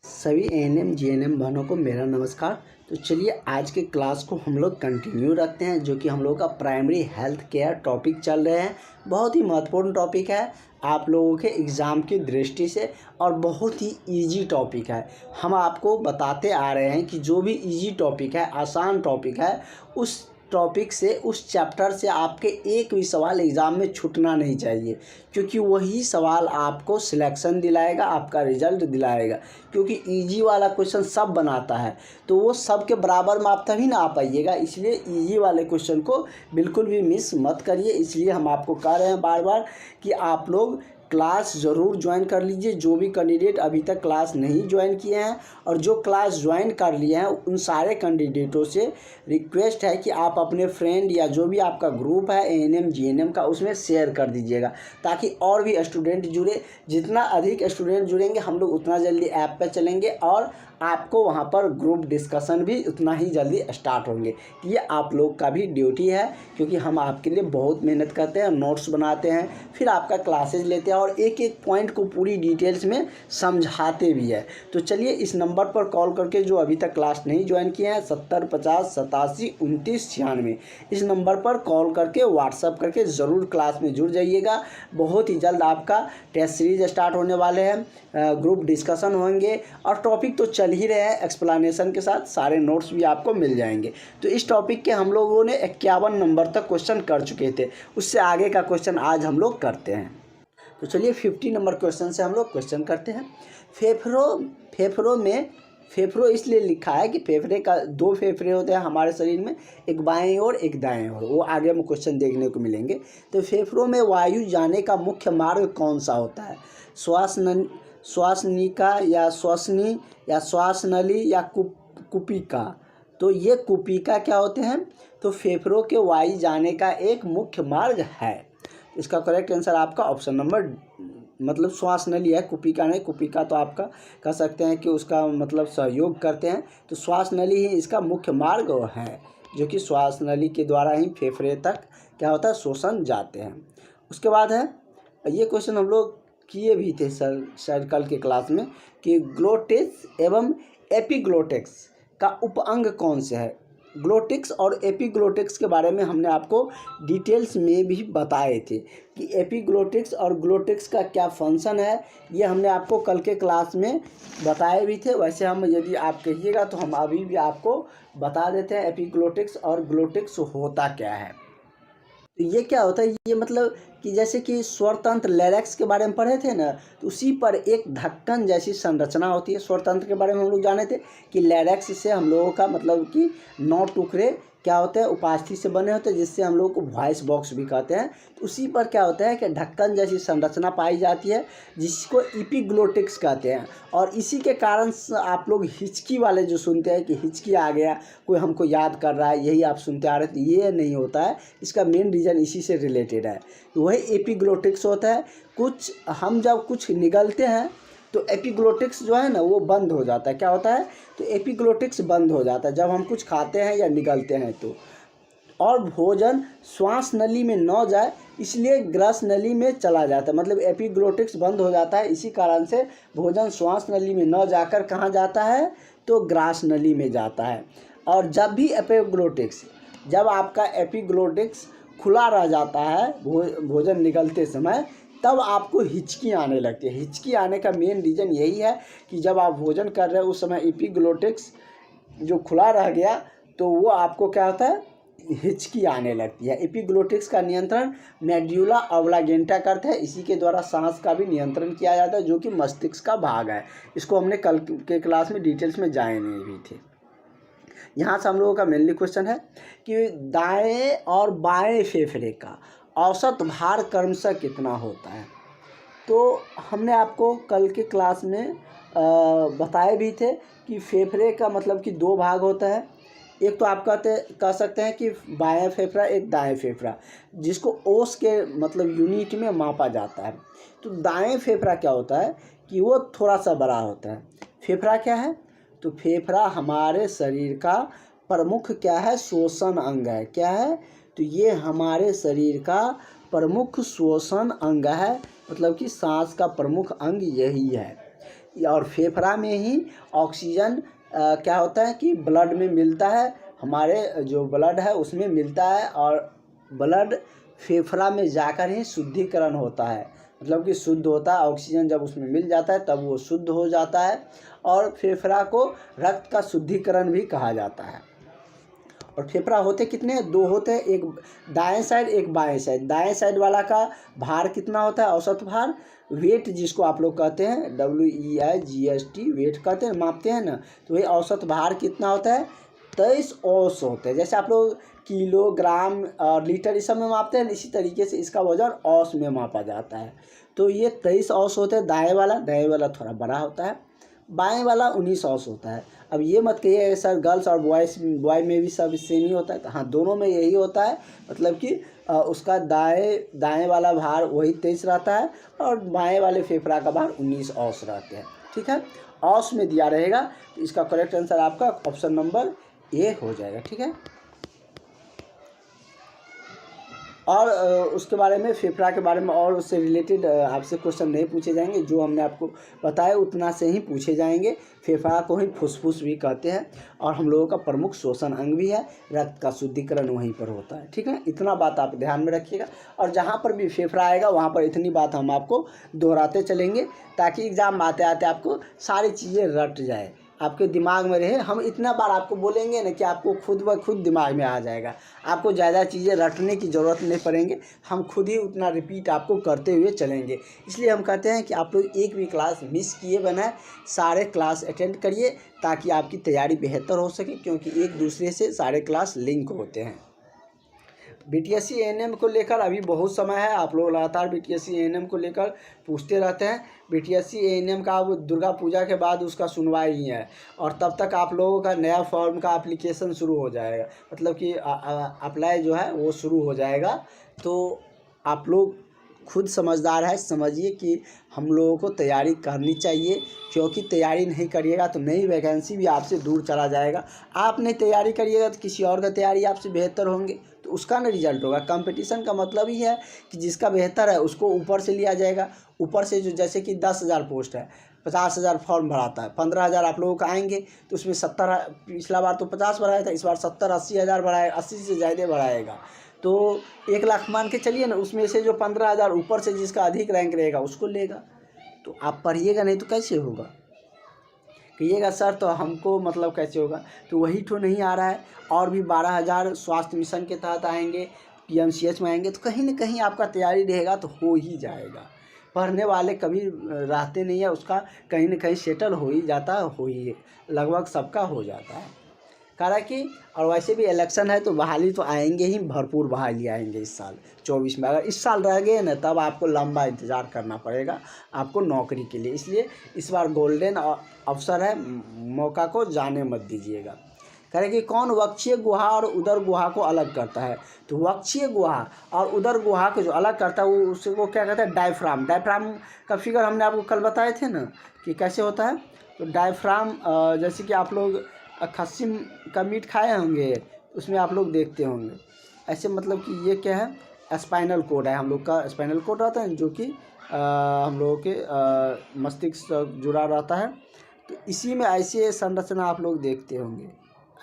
सभी ANM GNM बहनों को मेरा नमस्कार। तो चलिए आज के क्लास को हम लोग कंटिन्यू रखते हैं, जो कि हम लोग का प्राइमरी हेल्थ केयर टॉपिक चल रहे हैं। बहुत ही महत्वपूर्ण टॉपिक है आप लोगों के एग्ज़ाम की दृष्टि से और बहुत ही इजी टॉपिक है। हम आपको बताते आ रहे हैं कि जो भी इजी टॉपिक है, आसान टॉपिक है, उस टॉपिक से, उस चैप्टर से आपके एक भी सवाल एग्ज़ाम में छूटना नहीं चाहिए, क्योंकि वही सवाल आपको सिलेक्शन दिलाएगा, आपका रिजल्ट दिलाएगा। क्योंकि इजी वाला क्वेश्चन सब बनाता है, तो वो सब के बराबर में आप तभी ना आ पाइएगा। इसलिए इजी वाले क्वेश्चन को बिल्कुल भी मिस मत करिए। इसलिए हम आपको कह रहे हैं बार बार कि आप लोग क्लास ज़रूर ज्वाइन कर लीजिए। जो भी कैंडिडेट अभी तक क्लास नहीं ज्वाइन किए हैं और जो क्लास ज्वाइन कर लिए हैं, उन सारे कैंडिडेटों से रिक्वेस्ट है कि आप अपने फ्रेंड या जो भी आपका ग्रुप है एएनएम जीएनएम का, उसमें शेयर कर दीजिएगा, ताकि और भी स्टूडेंट जुड़े। जितना अधिक स्टूडेंट जुड़ेंगे, हम लोग उतना जल्दी ऐप पर चलेंगे और आपको वहाँ पर ग्रुप डिस्कशन भी उतना ही जल्दी स्टार्ट होंगे। ये आप लोग का भी ड्यूटी है, क्योंकि हम आपके लिए बहुत मेहनत करते हैं, नोट्स बनाते हैं, फिर आपका क्लासेज लेते हैं और एक एक पॉइंट को पूरी डिटेल्स में समझाते भी है। तो चलिए इस नंबर पर कॉल करके, जो अभी तक क्लास नहीं ज्वाइन किए हैं, 70 50 87 29 96, इस नंबर पर कॉल करके व्हाट्सअप करके ज़रूर क्लास में जुड़ जाइएगा। बहुत ही जल्द आपका टेस्ट सीरीज स्टार्ट होने वाले हैं, ग्रुप डिस्कशन होंगे और टॉपिक तो चल ही रहे हैं एक्सप्लेनेशन के साथ। सारे नोट्स भी आपको मिल जाएंगे। तो इस टॉपिक के हम लोगों ने 51 नंबर तक क्वेश्चन कर चुके थे। उससे आगे का क्वेश्चन आज हम लोग करते हैं। तो चलिए 50 नंबर क्वेश्चन से हम लोग क्वेश्चन करते हैं। फेफड़ों इसलिए लिखा है कि फेफड़े का दो फेफड़े होते हैं हमारे शरीर में, एक बाएं ओर एक दाएं ओर। वो आगे में क्वेश्चन देखने को मिलेंगे। तो फेफड़ों में वायु जाने का मुख्य मार्ग कौन सा होता है? श्वासनिका या श्वसनी या श्वास नली या कुपिका? तो ये कुपिका क्या होते हैं? तो फेफड़ों के वायु जाने का एक मुख्य मार्ग है। इसका करेक्ट आंसर आपका ऑप्शन नंबर मतलब श्वास नली है, कुपिका नहीं। कुपिका तो आपका कह सकते हैं कि उसका मतलब सहयोग करते हैं। तो श्वास नली ही इसका मुख्य मार्ग है, जो कि श्वास नली के द्वारा ही फेफड़े तक क्या होता है, शोषण जाते हैं। उसके बाद है, ये क्वेश्चन हम लोग किए भी थे सर कल के क्लास में, कि ग्लोटिक्स एवं एपिग्लोटिक्स का उपअंग कौन से है? ग्लोटिक्स और एपिग्लोटिक्स के बारे में हमने आपको डिटेल्स में भी बताए थे कि एपिग्लोटिक्स और ग्लोटिक्स का क्या फंक्शन है। ये हमने आपको कल के क्लास में बताए भी थे। वैसे हम, यदि आप कहिएगा तो हम अभी भी आपको बता देते हैं एपिग्लोटिक्स और ग्लोटिक्स होता क्या है। तो ये क्या होता है? ये मतलब कि जैसे कि स्वरतंत्र लैरिक्स के बारे में पढ़े थे ना, तो उसी पर एक ढक्कन जैसी संरचना होती है। स्वरतंत्र के बारे में हम लोग जाने थे कि लैरिक्स से हम लोगों का मतलब कि 9 टुकड़े क्या होते हैं, उपास्थि से बने होते हैं, जिससे हम लोग को वॉइस बॉक्स भी कहते हैं। तो उसी पर क्या होता है कि ढक्कन जैसी संरचना पाई जाती है, जिसको एपिग्लोटिक्स कहते हैं। और इसी के कारण आप लोग हिचकी वाले जो सुनते हैं कि हिचकी आ गया, कोई हमको याद कर रहा है, यही आप सुनते आ रहे थे, ये नहीं होता है। इसका मेन रीज़न इसी से रिलेटेड है। तो वही एपिग्लोटिक्स होता है। हम जब कुछ निगलते हैं तो एपिग्लोटिक्स जो है ना, वो बंद हो जाता है। क्या होता है? तो एपिग्लोटिक्स बंद हो जाता है जब हम कुछ खाते हैं या निगलते हैं तो। और भोजन श्वास नली में न जाए, इसलिए ग्रस नली में चला जाता है। मतलब एपिग्लोटिक्स बंद हो जाता है, इसी कारण से भोजन श्वास नली में न जाकर कहाँ जाता है? तो ग्रास नली में जाता है। और जब भी जब आपका एपिग्लोटिक्स खुला रह जाता है भोजन निगलते समय, तब आपको हिचकी आने लगती है। हिचकी आने का मेन रीज़न यही है कि जब आप भोजन कर रहे हो उस समय एपिग्लोटिक्स जो खुला रह गया, तो वो आपको क्या होता है, हिचकी आने लगती है। एपिग्लोटिक्स का नियंत्रण मेड्यूला ऑब्लांगेटा करता है। इसी के द्वारा सांस का भी नियंत्रण किया जाता है, जो कि मस्तिष्क का भाग है। इसको हमने कल के क्लास में डिटेल्स में जाए नहीं भी थे। यहाँ से हम लोगों का मेनली क्वेश्चन है कि दाएं और बाएं फेफड़े का औसत भार क्रमशः कितना होता है? तो हमने आपको कल के क्लास में बताए भी थे कि फेफड़े का मतलब कि 2 भाग होता है। एक तो आप कह सकते हैं कि बाएं फेफड़ा, एक दाएं फेफड़ा, जिसको ओस के मतलब यूनिट में मापा जाता है। तो दाएं फेफड़ा क्या होता है कि वो थोड़ा सा बड़ा होता है। फेफड़ा क्या है? तो फेफड़ा हमारे शरीर का प्रमुख क्या है, श्वसन अंग है। क्या है? तो ये हमारे शरीर का प्रमुख श्वसन अंग है, मतलब कि सांस का प्रमुख अंग यही है। और फेफड़ा में ही ऑक्सीजन क्या होता है कि ब्लड में मिलता है, हमारे जो ब्लड है उसमें मिलता है, और ब्लड फेफड़ा में जाकर ही शुद्धिकरण होता है, मतलब कि शुद्ध होता है। ऑक्सीजन जब उसमें मिल जाता है तब वो शुद्ध हो जाता है, और फेफड़ा को रक्त का शुद्धिकरण भी कहा जाता है। और फेफड़ा होते कितने हैं? 2 होते हैं, एक दाएं साइड एक बाएं साइड। दाएं साइड वाला का भार कितना होता है? औसत भार, वेट जिसको आप लोग कहते हैं, WEIGST वेट कहते हैं, मापते हैं ना, तो वही औसत भार कितना होता है? 23 औंस होते हैं। जैसे आप लोग किलोग्राम और लीटर इस सब में मापते हैं, इसी तरीके से इसका वजन औंस में मापा जाता है। तो ये 23 औंस होते हैं दाएँ वाला थोड़ा बड़ा होता है, बाएं वाला 19 औंस होता है। अब ये मत कहिए सर गर्ल्स और बॉय में भी सब सेम ही होता है, तो हाँ दोनों में यही होता है, मतलब कि उसका दाएं वाला भार वही 23 रहता है, और बाएं वाले फेफड़ा का भार 19 औंस रहते हैं। ठीक है, औंस में दिया रहेगा, तो इसका करेक्ट आंसर आपका ऑप्शन नंबर ए हो जाएगा। ठीक है, और उसके बारे में, फेफड़ा के बारे में और उससे रिलेटेड आपसे क्वेश्चन नहीं पूछे जाएंगे, जो हमने आपको बताया उतना से ही पूछे जाएंगे। फेफड़ा को ही फुसफुस भी कहते हैं, और हम लोगों का प्रमुख श्वसन अंग भी है, रक्त का शुद्धिकरण वहीं पर होता है। ठीक है, इतना बात आप ध्यान में रखिएगा, और जहाँ पर भी फेफड़ा आएगा वहाँ पर इतनी बात हम आपको दोहराते चलेंगे, ताकि एग्ज़ाम आते आते आपको सारी चीज़ें रट जाए, आपके दिमाग में रहे। हम इतना बार आपको बोलेंगे ना कि आपको खुद ब खुद दिमाग में आ जाएगा, आपको ज़्यादा चीज़ें रटने की ज़रूरत नहीं पड़ेंगे, हम खुद ही उतना रिपीट आपको करते हुए चलेंगे। इसलिए हम कहते हैं कि आप लोग एक भी क्लास मिस किए बना सारे क्लास अटेंड करिए, ताकि आपकी तैयारी बेहतर हो सके, क्योंकि एक दूसरे से सारे क्लास लिंक होते हैं। BTSC ANM को लेकर अभी बहुत समय है, आप लोग लगातार BTSC ANM को लेकर पूछते रहते हैं। BTSC ANM का अब दुर्गा पूजा के बाद उसका सुनवाई ही है, और तब तक आप लोगों का नया फॉर्म का एप्लीकेशन शुरू हो जाएगा, मतलब कि अप्लाई जो है वो शुरू हो जाएगा। तो आप लोग खुद समझदार है, समझिए कि हम लोगों को तैयारी करनी चाहिए, क्योंकि तैयारी नहीं करिएगा तो नई वैकेंसी भी आपसे दूर चला जाएगा। आप नहीं तैयारी करिएगा तो किसी और का तैयारी आपसे बेहतर होंगे, तो उसका ना रिजल्ट होगा। कंपटीशन का मतलब ही है कि जिसका बेहतर है उसको ऊपर से लिया जाएगा। ऊपर से जो, जैसे कि 10,000 पोस्ट है, 50,000 फॉर्म भराता है, 15,000 आप लोगों का आएंगे, तो उसमें 70, पिछला बार तो 50 भराया था, इस बार 70-80,000 भराएगा, 80 से ज़्यादा भराएगा, तो 1 लाख मान के चलिए ना, उसमें से जो 15,000 ऊपर से जिसका अधिक रैंक रहेगा उसको लेगा। तो आप पढ़िएगा नहीं तो कैसे होगा? कहिएगा सर तो हमको मतलब कैसे होगा, तो वही तो नहीं आ रहा है। और भी 12,000 स्वास्थ्य मिशन के तहत आएंगे, PMCH में आएंगे, तो कहीं ना कहीं आपका तैयारी रहेगा तो हो ही जाएगा। पढ़ने वाले कभी रहते नहीं है, उसका कहीं ना कहीं सेटल हो ही जाता है, हो ही लगभग सबका हो जाता है। कारण कि और वैसे भी इलेक्शन है तो बहाली तो आएंगे ही, भरपूर बहाली आएंगे इस साल 24 में। अगर इस साल रह गए ना तब आपको लंबा इंतज़ार करना पड़ेगा आपको नौकरी के लिए। इसलिए इस बार गोल्डन अवसर है, मौका को जाने मत दीजिएगा। करें कि कौन वक्षीय गुहा और उदर गुहा को अलग करता है? तो वक्षीय गुहा और उदर गुहा को जो अलग करता है वो उसको क्या कहता है? डायफ्राम। डायफ्राम का फिगर हमने आपको कल बताए थे ना कि कैसे होता है। तो डायफ्राम जैसे कि आप लोग खस्सी का मीट खाए होंगे, उसमें आप लोग देखते होंगे ऐसे, मतलब कि ये क्या है? स्पाइनल कोड है, हम लोग का स्पाइनल कोड रहता है जो कि हम लोगों के मस्तिष्क से जुड़ा रहता है। तो इसी में ऐसे संरचना आप लोग देखते होंगे,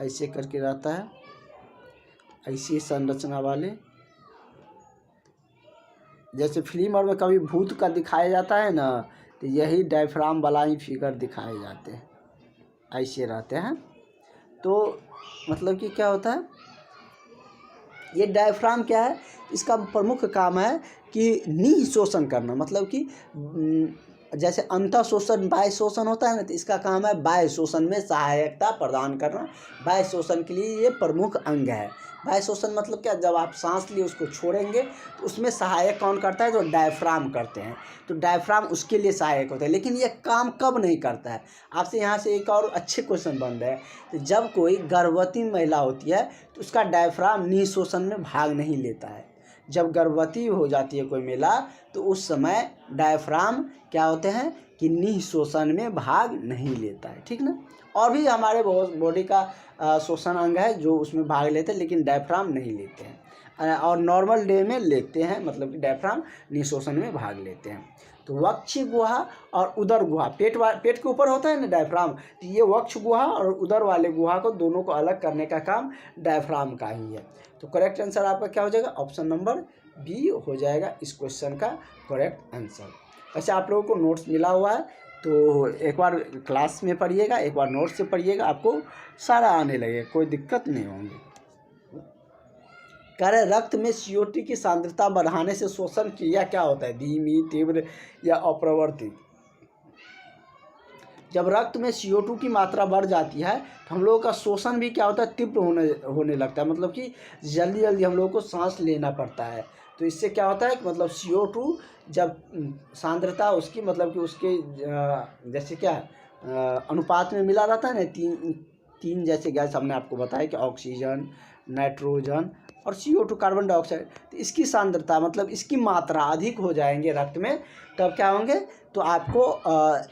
ऐसे करके रहता है, ऐसी संरचना वाले, जैसे फिल्म और में कभी भूत का दिखाया जाता है ना, तो यही डायफ्राम वाला ही फिगर दिखाए जाते हैं, ऐसे रहते हैं। तो मतलब कि क्या होता है, ये डायफ्राम क्या है? इसका प्रमुख काम है कि नीह शोषण करना, मतलब कि जैसे अंतः शोषण बाह्य शोषण होता है ना, तो इसका काम है बाह्य शोषण में सहायता प्रदान करना। बाह्य शोषण के लिए ये प्रमुख अंग है। बाह्य शोषण मतलब क्या? जब आप सांस लिए उसको छोड़ेंगे तो उसमें सहायक कौन करता है? जो डायफ्राम करते हैं। तो डायफ्राम उसके लिए सहायक होता है, लेकिन ये काम कब नहीं करता है? आपसे यहाँ से एक और अच्छे क्वेश्चन बन रहे हैं। तो जब कोई गर्भवती महिला होती है तो उसका डायफ्राम निःशोषण में भाग नहीं लेता है। जब गर्भवती हो जाती है कोई महिला तो उस समय डायफ्राम क्या होते हैं कि निःशोषण में भाग नहीं लेता है। ठीक ना? और भी हमारे बॉडी का शोषण अंग है जो उसमें भाग लेते हैं, लेकिन डायफ्राम नहीं लेते हैं, और नॉर्मल डे में लेते हैं, मतलब कि डायफ्राम निःशोषण में भाग लेते हैं। तो वक्ष गुहा और उदर गुहा, पेट के ऊपर होता है ना डायफ्राम, तो ये वक्ष गुहा और उदर वाले गुहा को दोनों को अलग करने का काम डायफ्राम का ही है। तो करेक्ट आंसर आपका क्या हो जाएगा? ऑप्शन नंबर बी हो जाएगा इस क्वेश्चन का करेक्ट आंसर। वैसे आप लोगों को नोट्स मिला हुआ है, तो एक बार क्लास में पढ़िएगा, एक बार नोट्स से पढ़िएगा, आपको सारा आने लगेगा, कोई दिक्कत नहीं होगी। कह रहे रक्त में CO2 की सांद्रता बढ़ाने से श्वसन क्रिया क्या होता है? धीमी, तीव्र या अप्रवर्तित? जब रक्त में CO2 की मात्रा बढ़ जाती है तो हम लोगों का श्वसन भी क्या होता है? तीव्र होने लगता है, मतलब कि जल्दी जल्दी हम लोगों को सांस लेना पड़ता है। तो इससे क्या होता है कि मतलब CO2 जब सांद्रता उसकी मतलब कि उसके जैसे क्या अनुपात में मिला रहता है ना, तीन जैसे गैस हमने आपको बताया कि ऑक्सीजन, नाइट्रोजन और CO2 कार्बन डाइऑक्साइड, तो इसकी सांद्रता मतलब इसकी मात्रा अधिक हो जाएंगे रक्त में, तब क्या होंगे? तो आपको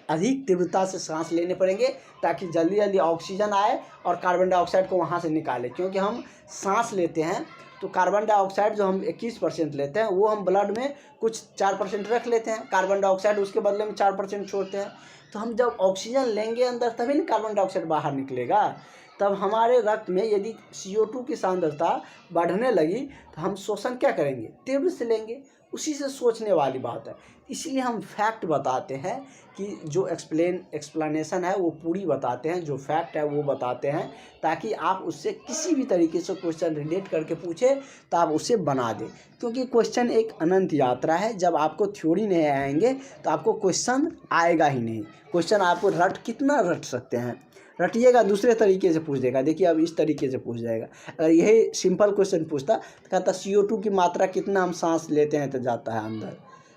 अधिक तीव्रता से सांस लेने पड़ेंगे ताकि जल्दी जल्दी ऑक्सीजन आए और कार्बन डाइऑक्साइड को वहाँ से निकाले। क्योंकि हम सांस लेते हैं तो कार्बन डाइऑक्साइड जो हम 21% लेते हैं वो हम ब्लड में कुछ 4% रख लेते हैं, कार्बन डाइऑक्साइड उसके बदले में 4% छोड़ते हैं। तो हम जब ऑक्सीजन लेंगे अंदर तभी ना कार्बन डाइऑक्साइड बाहर निकलेगा। तब हमारे रक्त में यदि CO2 की सांद्रता बढ़ने लगी तो हम श्वसन क्या करेंगे? तीव्र से लेंगे। उसी से सोचने वाली बात है, इसलिए हम फैक्ट बताते हैं कि जो एक्सप्लेनेशन है वो पूरी बताते हैं, जो फैक्ट है वो बताते हैं, ताकि आप उससे किसी भी तरीके से क्वेश्चन रिलेट करके पूछे तो आप उसे बना दें। क्योंकि क्वेश्चन एक अनंत यात्रा है, जब आपको थ्योरी नहीं आएंगे तो आपको क्वेश्चन आएगा ही नहीं। क्वेश्चन आपको कितना रट सकते हैं? रटिएगा, दूसरे तरीके से पूछ देगा। देखिए अब इस तरीके से पूछ जाएगा। अगर यही सिंपल क्वेश्चन पूछता तो कहता CO2 की मात्रा कितना हम सांस लेते हैं तो जाता है अंदर,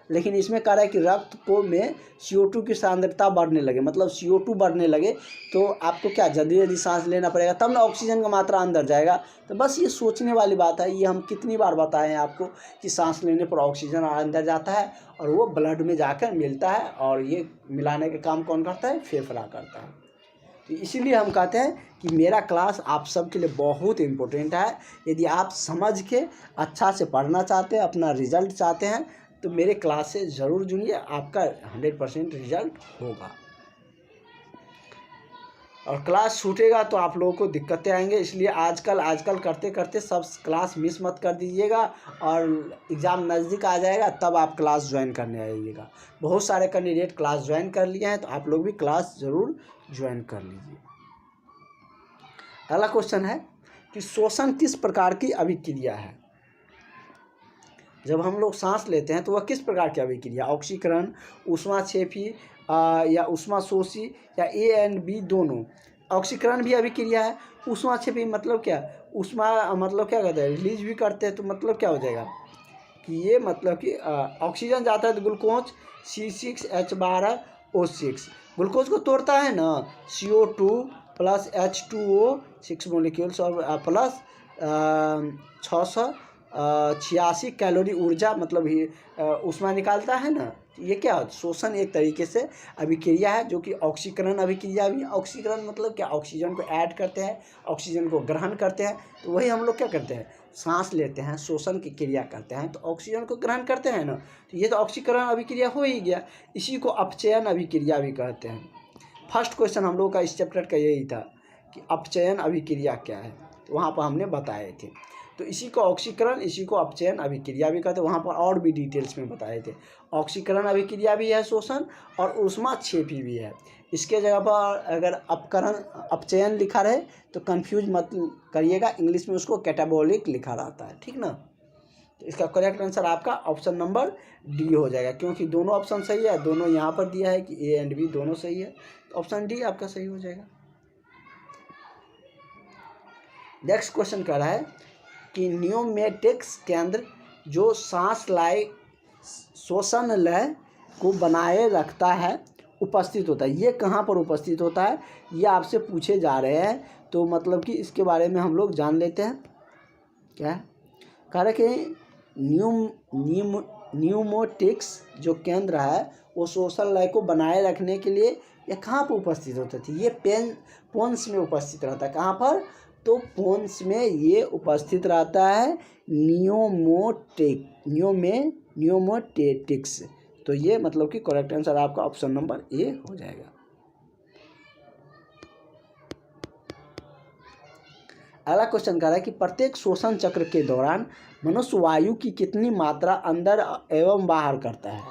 लेकिन इसमें कह रहा है कि रक्त को में CO2 की सांद्रता बढ़ने लगे, मतलब CO2 बढ़ने लगे तो आपको क्या जल्दी जल्दी सांस लेना पड़ेगा, तब ना ऑक्सीजन का मात्रा अंदर जाएगा। तो बस ये सोचने वाली बात है। ये हम कितनी बार बताए हैं आपको कि सांस लेने पर ऑक्सीजन अंदर जाता है और वो ब्लड में जाकर मिलता है, और ये मिलाने का काम कौन करता है? फेफड़ा करता है। तो इसीलिए हम कहते हैं कि मेरा क्लास आप सब के लिए बहुत इम्पोर्टेंट है। यदि आप समझ के अच्छा से पढ़ना चाहते हैं, अपना रिजल्ट चाहते हैं, तो मेरे क्लास से ज़रूर जुड़िए, आपका 100% रिजल्ट होगा। और क्लास छूटेगा तो आप लोगों को दिक्कतें आएंगे, इसलिए आजकल करते करते सब क्लास मिस मत कर दीजिएगा, और एग्ज़ाम नज़दीक आ जाएगा तब आप क्लास ज्वाइन करने आइएगा। बहुत सारे कैंडिडेट क्लास ज्वाइन कर लिए हैं, तो आप लोग भी क्लास ज़रूर ज्वाइन कर लीजिए। अगला क्वेश्चन है कि श्वसन किस प्रकार की अभिक्रिया है? जब हम लोग सांस लेते हैं तो वह किस प्रकार की अभिक्रिया? ऑक्सीकरण, ऊष्माक्षेपी या ऊष्माशोषी, या A और B दोनों? ऑक्सीकरण भी अभिक्रिया है। ऊष्माक्षेपी मतलब क्या? ऊष्मा मतलब क्या कहते हैं? रिलीज भी करते हैं, तो मतलब क्या हो जाएगा कि ये मतलब कि ऑक्सीजन जाता है तो ग्लूकोज C6H12O6 ग्लूकोज को तोड़ता है ना, CO2 प्लस H2O 6 मोलिक्यूल्स और प्लस 686 कैलोरी ऊर्जा मतलब ऊष्मा निकालता है ना। ये क्या है? श्वसन एक तरीके से अभिक्रिया है, जो कि ऑक्सीकरण अभिक्रिया भी। ऑक्सीकरण मतलब क्या? ऑक्सीजन को ऐड करते हैं, ऑक्सीजन को ग्रहण करते हैं, तो वही हम लोग क्या करते हैं? सांस लेते हैं, श्वसन की क्रिया करते हैं, तो ऑक्सीजन को ग्रहण करते हैं ना, तो ये तो ऑक्सीकरण अभिक्रिया हो ही गया। इसी को अपचयन अभिक्रिया भी कहते हैं। फर्स्ट क्वेश्चन हम लोग का इस चैप्टर का यही था कि अपचयन अभिक्रिया क्या है, तो वहाँ पर हमने बताए थे। तो इसी को ऑक्सीकरण, इसी को अपचयन अभिक्रिया भी कहते हैं। वहाँ पर और भी डिटेल्स में बताए थे। ऑक्सीकरण अभिक्रिया भी है श्वसन, और ऊष्माक्षेपी भी है। इसके जगह पर अगर अपचयन लिखा रहे तो कंफ्यूज मत करिएगा, इंग्लिश में उसको कैटाबॉलिक लिखा रहता है, ठीक ना। तो इसका करेक्ट आंसर आपका ऑप्शन नंबर डी हो जाएगा, क्योंकि दोनों ऑप्शन सही है। दोनों यहाँ पर दिया है कि A और B दोनों सही है, तो ऑप्शन डी आपका सही हो जाएगा। नेक्स्ट क्वेश्चन कह रहा है कि न्यूमेटिक्स केंद्र जो सांस लय श्वसन लय को बनाए रखता है उपस्थित होता है, ये कहाँ पर उपस्थित होता है? ये आपसे पूछे जा रहे हैं, तो मतलब कि इसके बारे में हम लोग जान लेते हैं। क्या है? कह रहे कि न्यूमेटिक्स जो केंद्र है वो श्वसन लय को बनाए रखने के लिए ये कहाँ पर उपस्थित होता है? ये पोन्स में उपस्थित रहता है। कहाँ पर? तो पोन्स में ये उपस्थित रहता है न्यूमेटिक्स। तो ये मतलब कि करेक्ट आंसर आपका ऑप्शन नंबर ए हो जाएगा। अगला क्वेश्चन कह रहा है कि प्रत्येक श्वसन चक्र के दौरान मनुष्य वायु की कितनी मात्रा अंदर एवं बाहर करता है।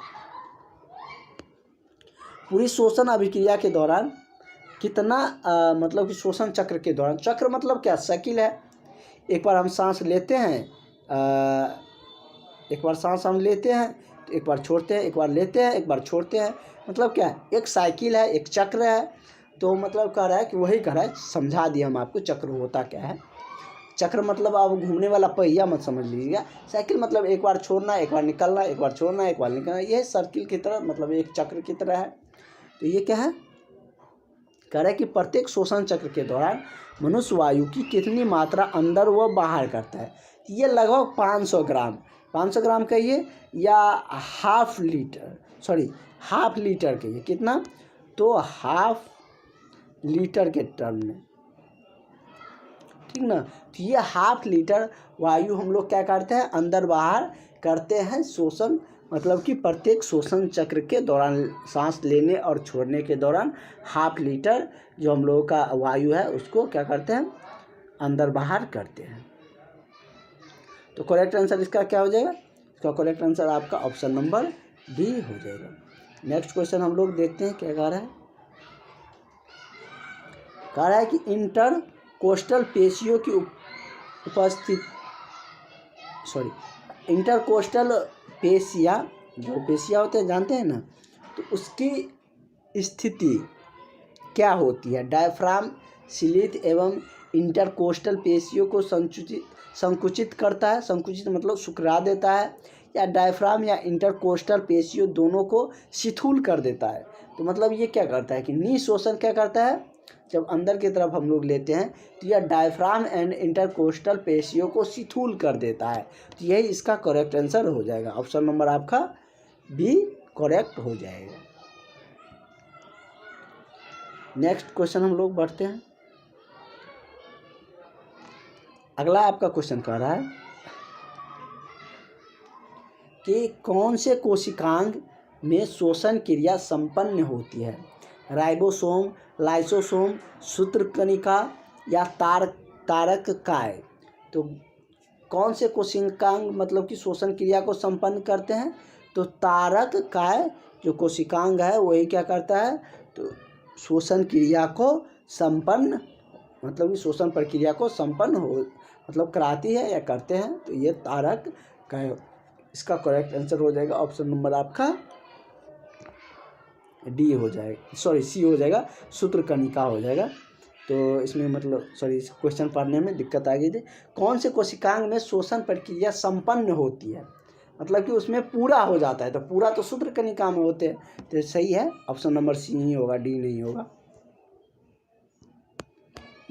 पूरी श्वसन अभिक्रिया के दौरान कितना मतलब कि श्वसन चक्र के दौरान, चक्र मतलब क्या, साइकिल है। एक बार हम सांस लेते हैं, एक बार सांस हम लेते हैं तो एक बार छोड़ते हैं, एक बार लेते हैं एक बार छोड़ते हैं, मतलब क्या है, एक साइकिल है, एक चक्र है। तो मतलब कह रहा है कि वही कह रहा है, समझा दिया हम आपको चक्र होता क्या है। चक्र मतलब आप घूमने वाला पहिया मत समझ लीजिएगा। साइकिल मतलब एक बार छोड़ना, एक बार निकलना, एक बार छोड़ना, एक बार निकलना, ये सर्किल की तरह, मतलब एक चक्र की तरह है। तो ये क्या है, कह रहा है कि प्रत्येक श्वसन चक्र के दौरान मनुष्य वायु की कितनी मात्रा अंदर व बाहर करता है। ये लगभग 500 ग्राम, 500 ग्राम कहिए या हाफ लीटर कहिए, कितना, तो हाफ लीटर के टर्म में, ठीक ना। तो ये हाफ लीटर वायु हम लोग क्या करते हैं, अंदर बाहर करते हैं श्वसन, मतलब कि प्रत्येक श्वसन चक्र के दौरान सांस लेने और छोड़ने के दौरान हाफ लीटर जो हम लोगों का वायु है उसको क्या करते हैं, अंदर बाहर करते हैं। तो करेक्ट आंसर इसका क्या हो जाएगा, इसका करेक्ट आंसर आपका ऑप्शन नंबर बी हो जाएगा। नेक्स्ट क्वेश्चन हम लोग देखते हैं क्या कह रहा है कि इंटरकोस्टल पेशियों की इंटरकोस्टल पेशिया, जो पेशिया होते हैं जानते हैं ना, तो उसकी स्थिति क्या होती है। डायफ्राम सीलित एवं इंटरकोस्टल पेशियों को संकुचित करता है, संकुचित मतलब सुकरा देता है, या डायफ्राम या इंटरकोस्टल पेशियों दोनों को शिथिल कर देता है। तो मतलब ये क्या करता है कि निःश्वसन क्या करता है, जब अंदर की तरफ हम लोग लेते हैं तो यह डायफ्राम एंड इंटरकोस्टल पेशियों को शिथिल कर देता है। तो यही इसका करेक्ट आंसर हो जाएगा, ऑप्शन नंबर आपका बी करेक्ट हो जाएगा। नेक्स्ट क्वेश्चन हम लोग बढ़ते हैं। अगला आपका क्वेश्चन कह रहा है कि कौन से कोशिकांग में श्वसन क्रिया संपन्न होती है। राइबोसोम, लाइसोसोम, सूत्रकणिका या तारक काय। तो कौन से कोशिकांग मतलब कि श्वसन क्रिया को संपन्न करते हैं, तो तारक काय जो कोशिकांग है वही क्या करता है, तो श्वसन क्रिया को संपन्न, मतलब कि श्वसन प्रक्रिया को संपन्न हो मतलब कराती है या करते हैं। तो ये तारक काय, इसका करेक्ट आंसर हो जाएगा ऑप्शन नंबर आपका डी हो जाएगा, सी हो जाएगा, सूत्रकणिका हो जाएगा। तो इसमें मतलब क्वेश्चन पढ़ने में दिक्कत आ गई थी। कौन से कोशिकांग में श्वसन प्रक्रिया संपन्न होती है, मतलब कि उसमें पूरा हो जाता है, तो पूरा तो सूत्रकणिका में होते हैं। तो सही है, ऑप्शन नंबर सी ही होगा, डी नहीं होगा।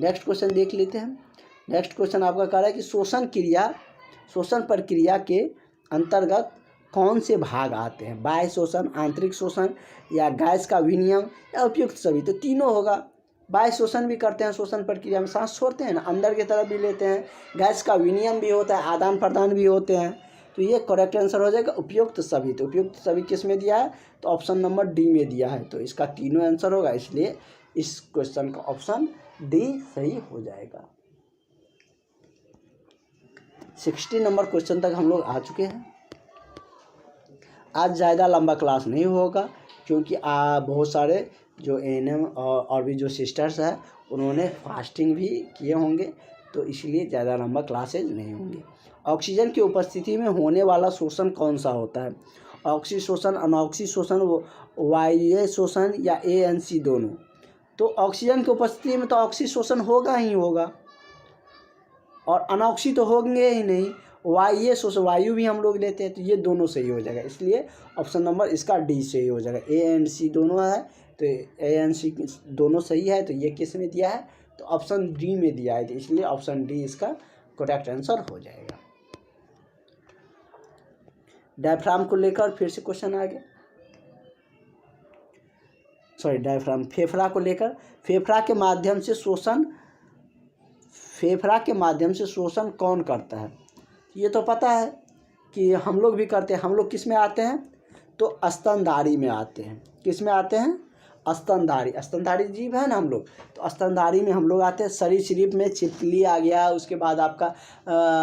नेक्स्ट क्वेश्चन देख लेते हैं। नेक्स्ट क्वेश्चन आपका कह रहा है कि श्वसन प्रक्रिया के अंतर्गत कौन से भाग आते हैं। बाह्य श्वसन, आंतरिक श्वसन या गैस का विनिमय या उपयुक्त सभी। तो तीनों होगा। बाह्य श्वसन भी करते हैं, श्वसन प्रक्रिया में सांस छोड़ते हैं ना, अंदर की तरफ भी लेते हैं, गैस का विनिमय भी होता है, आदान प्रदान भी होते हैं। तो ये करेक्ट आंसर हो जाएगा उपयुक्त सभी। तो उपयुक्त सभी किस में दिया है, तो ऑप्शन नंबर डी में दिया है। तो इसका तीनों आंसर होगा, इसलिए इस क्वेश्चन का ऑप्शन डी सही हो जाएगा। 60 नंबर क्वेश्चन तक हम लोग आ चुके हैं। आज ज़्यादा लंबा क्लास नहीं होगा क्योंकि बहुत सारे जो एएनएम और भी जो सिस्टर्स हैं उन्होंने फास्टिंग भी किए होंगे, तो इसलिए ज़्यादा लंबा क्लासेज नहीं होंगे। ऑक्सीजन की उपस्थिति में होने वाला शोषण कौन सा होता है। ऑक्सी शोषण, अनऑक्सी शोषण, वायवीय शोषण या एएनसी दोनों। तो ऑक्सीजन की उपस्थिति में तो ऑक्सी शोषण होगा ही होगा और अनऑक्सी तो होंगे ही नहीं। वायु शोषण, वायु भी हम लोग लेते हैं, तो ये दोनों सही हो जाएगा, इसलिए ऑप्शन नंबर इसका डी सही हो जाएगा। ए एंड सी दोनों है, तो ए एंड सी दोनों सही है। तो ये किस में दिया है, तो ऑप्शन डी में दिया है, तो इसलिए ऑप्शन डी इसका करेक्ट आंसर हो जाएगा। डायफ्राम को लेकर फिर से क्वेश्चन आ गया, डायफ्राम फेफड़ा को लेकर। फेफड़ा के माध्यम से श्वसन कौन करता है। ये तो पता है कि हम लोग भी करते हैं। हम लोग किस में आते हैं, तो स्तनधारी में आते हैं। किस में आते हैं? स्तनधारी। स्तनधारी जीव है ना हम लोग, तो स्तनधारी में हम लोग आते हैं। सरीसृप में छिपकली आ गया, उसके बाद आपका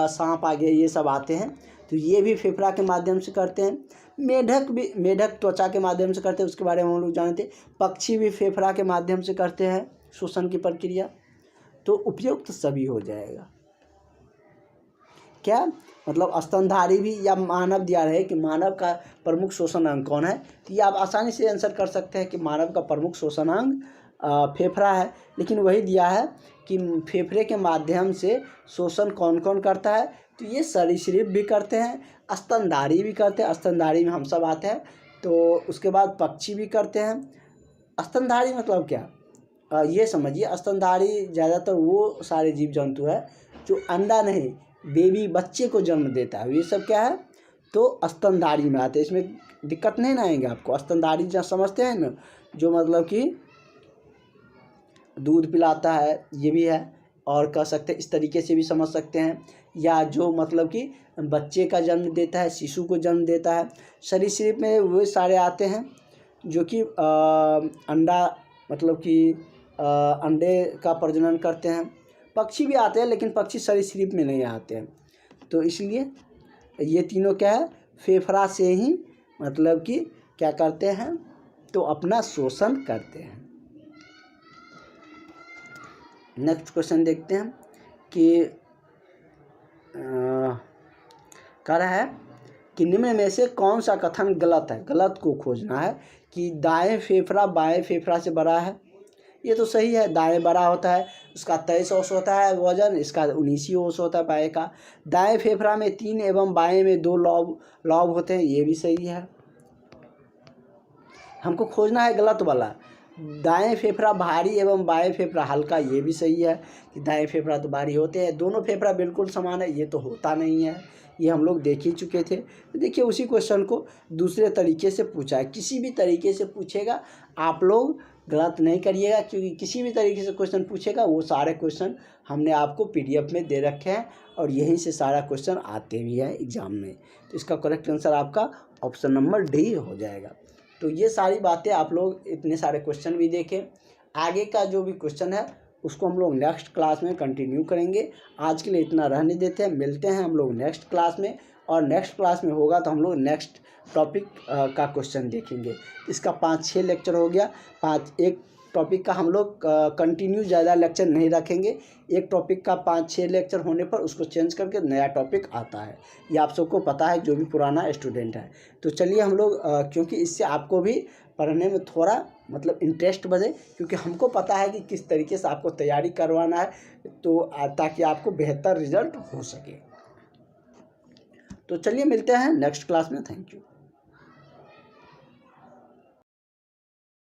सांप आ गया, ये सब आते हैं। तो ये भी फेफड़ा के माध्यम से करते हैं। मेढक भी, मेढक त्वचा के माध्यम से करते हैं, उसके बारे में हम लोग जानते हैं। पक्षी भी फेफड़ा के माध्यम से करते हैं श्वसन की प्रक्रिया। तो उपयुक्त सभी हो जाएगा। क्या मतलब स्तनधारी भी, या मानव दिया रहे कि मानव का प्रमुख श्वसन अंग कौन है, तो ये आप आसानी से आंसर कर सकते हैं कि मानव का प्रमुख श्वसन अंग फेफड़ा है। लेकिन वही दिया है कि फेफड़े के माध्यम से शोषण कौन कौन करता है, तो ये सरीसृप भी करते हैं, स्तनधारी भी करते हैं, स्तनधारी में हम सब आते हैं। तो उसके बाद पक्षी भी करते हैं। स्तनधारी मतलब क्या, ये समझिए, स्तनधारी ज़्यादातर वो सारे जीव जंतु है जो अंडा नहीं, बेबी बच्चे को जन्म देता है, ये सब क्या है, तो स्तनधारी में आते हैं। इसमें दिक्कत नहीं ना आएंगे आपको। स्तनधारी जहाँ समझते हैं ना, जो मतलब कि दूध पिलाता है, ये भी है, और कह सकते हैं इस तरीके से भी समझ सकते हैं, या जो मतलब कि बच्चे का जन्म देता है, शिशु को जन्म देता है। सरीसृप में वो सारे आते हैं जो कि अंडा मतलब कि अंडे का प्रजनन करते हैं। पक्षी भी आते हैं, लेकिन पक्षी सरीसृप में नहीं आते हैं। तो इसलिए ये तीनों क्या है, फेफड़ा से ही मतलब कि क्या करते हैं, तो अपना शोषण करते हैं। नेक्स्ट क्वेश्चन देखते हैं कि कह रहा है कि निम्न में से कौन सा कथन गलत है। गलत को खोजना है कि दाएं फेफड़ा बाएं फेफड़ा से बड़ा है। ये तो सही है, दाएं बड़ा होता है, उसका 23 औंस होता है वजन, इसका 19 औंस होता है बाएं का। दाएं फेफड़ा में 3 एवं बाएं में 2 लौब होते हैं, ये भी सही है। हमको खोजना है गलत वाला। दाएं फेफड़ा भारी एवं बाएं फेफड़ा हल्का, ये भी सही है कि दाएं फेफड़ा तो भारी होते हैं। दोनों फेफड़ा बिल्कुल समान है, ये तो होता नहीं है, ये हम लोग देख ही चुके थे। तो देखिए उसी क्वेश्चन को दूसरे तरीके से पूछा है। किसी भी तरीके से पूछेगा, आप लोग गलत नहीं करिएगा, क्योंकि किसी भी तरीके से क्वेश्चन पूछेगा, वो सारे क्वेश्चन हमने आपको PDF में दे रखे हैं और यहीं से सारा क्वेश्चन आते भी हैं एग्ज़ाम में। तो इसका करेक्ट आंसर आपका ऑप्शन नंबर डी हो जाएगा। तो ये सारी बातें आप लोग इतने सारे क्वेश्चन भी देखें। आगे का जो भी क्वेश्चन है उसको हम लोग नेक्स्ट क्लास में कंटिन्यू करेंगे। आज के लिए इतना रहने देते हैं, मिलते हैं हम लोग नेक्स्ट क्लास में। और नेक्स्ट क्लास में होगा तो हम लोग नेक्स्ट टॉपिक का क्वेश्चन देखेंगे। इसका 5-6 लेक्चर हो गया। एक टॉपिक का हम लोग कंटिन्यू ज़्यादा लेक्चर नहीं रखेंगे। एक टॉपिक का 5-6 लेक्चर होने पर उसको चेंज करके नया टॉपिक आता है, ये आप सबको पता है जो भी पुराना स्टूडेंट है। तो चलिए हम लोग क्योंकि इससे आपको भी पढ़ने में थोड़ा मतलब इंटरेस्ट बढ़े, क्योंकि हमको पता है कि किस तरीके से आपको तैयारी करवाना है, तो ताकि आपको बेहतर रिजल्ट हो सके। तो चलिए मिलते हैं नेक्स्ट क्लास में। Thank you.